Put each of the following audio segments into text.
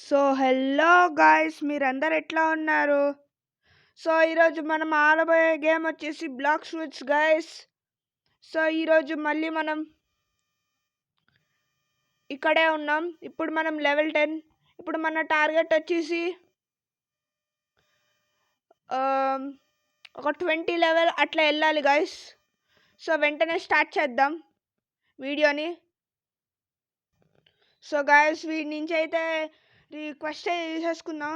So hello guys, మీరందరు ఎట్లా ఉన్నారు? సో ఈరోజు మనం ఆడబోయే గేమ్ వచ్చేసి బ్లాక్ షూట్స్ గాయ్స్. సో ఈరోజు మళ్ళీ మనం ఇక్కడే ఉన్నాం. ఇప్పుడు మనం లెవెల్ 10. ఇప్పుడు మన టార్గెట్ వచ్చేసి ఒక 20 లెవెల్ అట్లా వెళ్ళాలి గాయ్స్. సో వెంటనే స్టార్ట్ చేద్దాం వీడియోని. సో గాయ్స్, వీడి నుంచి అయితే రిక్వెస్ట్ తీసేసుకుందాం.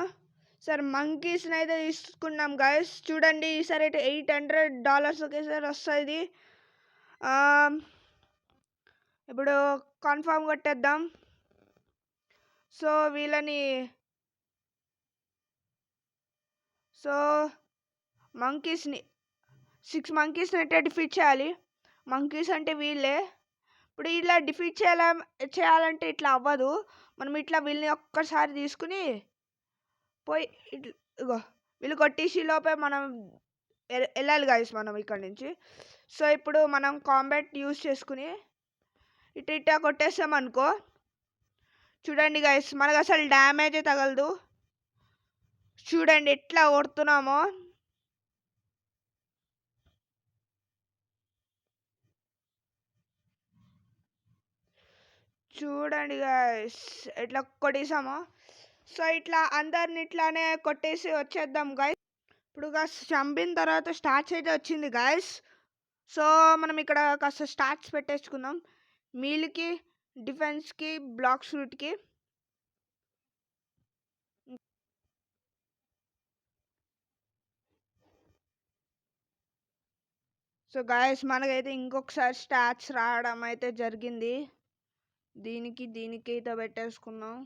సార్ మంకీస్ని అయితే తీసుకున్నాం గాయస్. చూడండి, ఈసారి అయితే $800 ఒకేసారి వస్తుంది. ఇప్పుడు కన్ఫామ్ కొట్టేద్దాం. సో వీళ్ళని మంకీస్ని 6 మంకీస్ని అయితే డిఫీట్ చేయాలి. మంకీస్ అంటే వీళ్ళే. ఇప్పుడు ఇట్లా డిఫీట్ చేయాలంటే ఇట్లా అవ్వదు. మనం ఇట్లా వీళ్ళని ఒక్కసారి తీసుకుని పోయి ఇగో వీళ్ళు కొట్టేసి లోపే మనం వెళ్ళాలి గాయస్ మనం ఇక్కడ నుంచి. సో ఇప్పుడు మనం కాంబాట్ యూజ్ చేసుకుని ఇట్లా కొట్టేస్తాం అనుకో. చూడండి గాయస్, మనకు అసలు డ్యామేజే తగలదు. చూడండి ఎట్లా కొడుతున్నామో. చూడండి గాయస్ ఎట్లా కొట్టేసామో. సో ఇట్లా అందరిని ఇట్లానే కొట్టేసి వచ్చేద్దాం గాయస్. ఇప్పుడు చంపిన తర్వాత స్టార్ట్స్ అయితే వచ్చింది గాయస్. సో మనం ఇక్కడ కాస్త స్టార్ట్స్ పెట్టేసుకుందాం. మీల్కి, డిఫెన్స్కి, బ్లాక్ షూట్కి. సో గాయస్, మనకైతే ఇంకొకసారి స్టాట్స్ రావడం అయితే జరిగింది. దీనికి అయితే పెట్టేసుకున్నాం.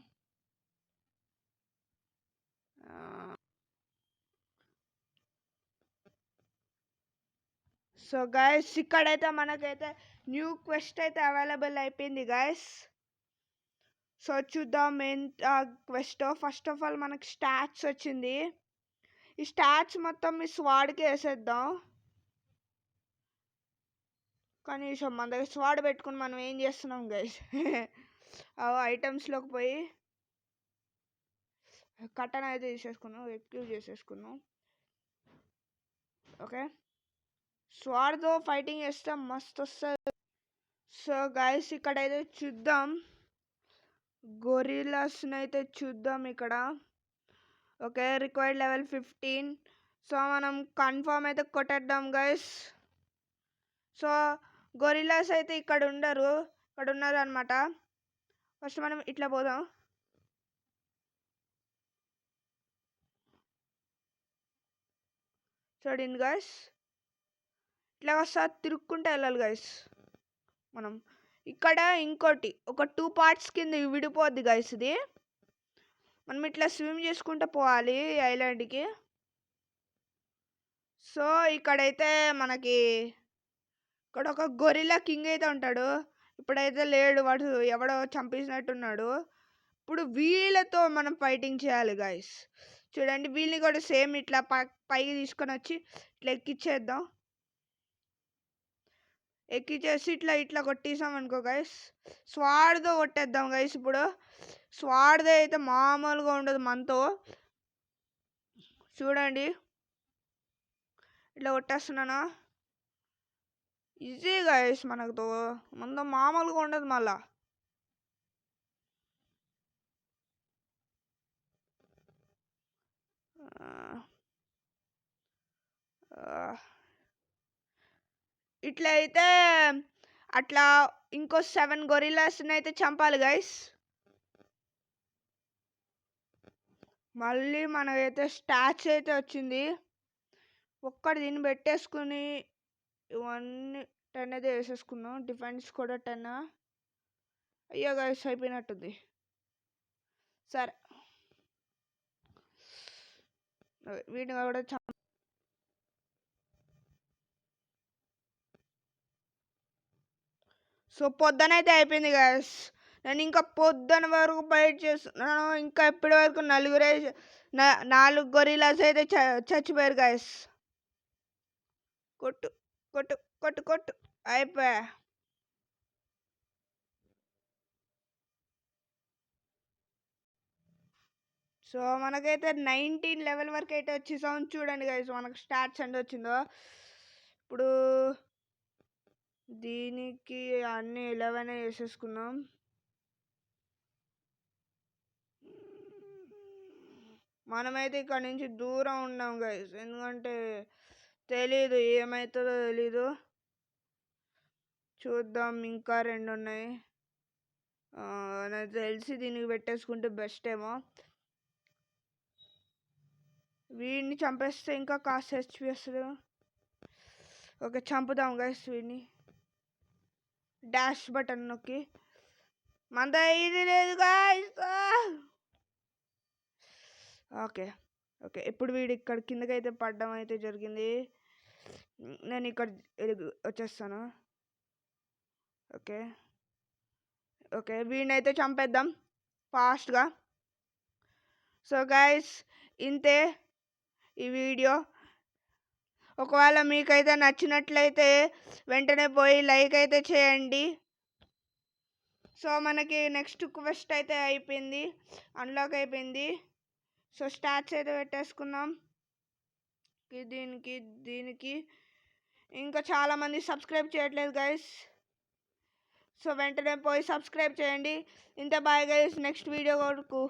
సో గాయస్, ఇక్కడైతే మనకైతే న్యూ క్వెస్ట్ అయితే అవైలబుల్ అయిపోయింది గాయస్. సో చూద్దాం ఏంటి క్వెస్ట్. ఫస్ట్ ఆఫ్ ఆల్ మనకి స్టాట్స్ వచ్చింది. ఈ స్టాట్స్ మొత్తం ఈ స్వాడ్కి వేసేద్దాం. కనీసం మన దగ్గర స్వాడ్ పెట్టుకుని మనం ఏం చేస్తున్నాం గైస్. ఐటమ్స్లోకి పోయి కట్టన్ అయితే తీసేసుకున్నాం, ఎక్యూజ్ చేసేసుకున్నాం. ఓకే, స్వాడ్తో ఫైటింగ్ చేస్తే మస్తు వస్తుంది. సో గైస్, ఇక్కడైతే చూద్దాం గొరిల్లాస్ని అయితే చూద్దాం ఇక్కడ. Okay, required level 15. సో మనం కన్ఫర్మ్ అయితే కొట్టేద్దాం గైస్. సో గొరిల్లాస్ అయితే ఇక్కడ ఉండరు, ఇక్కడ ఉన్నారు అనమాట. ఫస్ట్ మనం ఇట్లా పోదాం. చూడండి గైస్, ఇట్లా ఒకసారి తిరుక్కుంటే వెళ్ళాలి గైస్. మనం ఇక్కడ ఇంకోటి ఒక 2 పార్ట్స్ కింద విడిపోద్ది గైస్. ఇది మనం ఇట్లా స్విమ్ చేసుకుంటూ పోవాలి ఐలాండ్కి. సో ఇక్కడైతే మనకి ఇక్కడ ఒక గొరిల్లా కింగ్ అయితే ఉంటాడు. ఇప్పుడైతే లేడు, వాడు ఎవడో చంపేసినట్టున్నాడు. ఇప్పుడు వీళ్ళతో మనం ఫైటింగ్ చేయాలి గైస్. చూడండి, వీళ్ళని కూడా సేమ్ ఇట్లా పైకి తీసుకొని వచ్చి ఇట్లా ఎక్కిచ్చేద్దాం. ఎక్కిచ్చేసి ఇట్లా కొట్టేసాం అనుకో గైస్. స్వాడ్తో కొట్టేద్దాం గైస్. ఇప్పుడు స్వాడ్తో అయితే మామూలుగా ఉండదు మనతో. చూడండి ఇట్లా కొట్టేస్తున్నానా, ఈజీ గైస్. మనతో మామూలుగా ఉండదు మళ్ళా. ఇట్లా అయితే అట్లా ఇంకో 7 గొరిల్లాస్ని అయితే చంపాలి గైస్. మళ్ళీ మనకైతే స్టాచ్ అయితే వచ్చింది. ఒక్కటి దీన్ని పెట్టేసుకుని ఇవన్నీ 10 అయితే వేసేసుకున్నాం. డిఫెన్స్ కూడా 10. అయ్యో గైస్, అయిపోయినట్టుంది. సరే, వీటిని కూడా సో పొద్దునైతే అయిపోయింది గైస్. నేను ఇంకా పొద్దున వరకు ఫైట్ చేస్తున్నాను. ఇంకా ఇప్పటి వరకు 4 గొరిల్లాస్ అయితే చచ్చిపోయారు గైస్. కొట్టు కొట్టు కొట్టు కొట్టు, అయిపోయా. సో మనకైతే 19 లెవెల్ వరకు అయితే వచ్చేసాం. చూడండి గైస్ మనకు స్టాట్స్ ఎంత వచ్చిందో. ఇప్పుడు దీనికి అన్ని 11 వేసేసుకున్నాం. మనమైతే ఇక్కడ నుంచి దూరం ఉన్నాం గైస్, ఎందుకంటే తెలీదు ఏమవుతుందో తెలీదు. చూద్దాం, ఇంకా 2 ఉన్నాయి. నాకు తెలిసి దీనికి పెట్టేసుకుంటే బెస్ట్ ఏమో. వీడిని చంపేస్తే ఇంకా కాస్త హెచ్పి వస్తుంది. ఓకే, చంపుదాం గైస్ వీడిని. డాష్ బటన్ నొక్కి. మన ఇది లేదు గైస్. ఓకే ఓకే, ఇప్పుడు వీడు ఇక్కడ కిందకైతే పడడం అయితే జరిగింది. నేను ఇక్కడ వచ్చేస్తాను. ఓకే ఓకే, వీడినైతే చంపేద్దాం ఫాస్ట్గా. సో గైస్ ఇంతే ఈ వీడియో. ఒకవేళ మీకైతే నచ్చినట్లయితే వెంటనే పోయి లైక్ అయితే చేయండి. సో మనకి నెక్స్ట్ క్వెస్ట్ అయితే అయిపోయింది, అన్లాక్ అయిపోయింది. సో స్టాట్స్ అయితే పెట్టేసుకున్నాం. దీనికి ఇంకా చాలామంది సబ్స్క్రైబ్ చేయట్లేదు గైస్. సో వెంటనే పోయి సబ్స్క్రైబ్ చేయండి. ఇంత బాయ్ గైస్, నెక్స్ట్ వీడియో వరకు.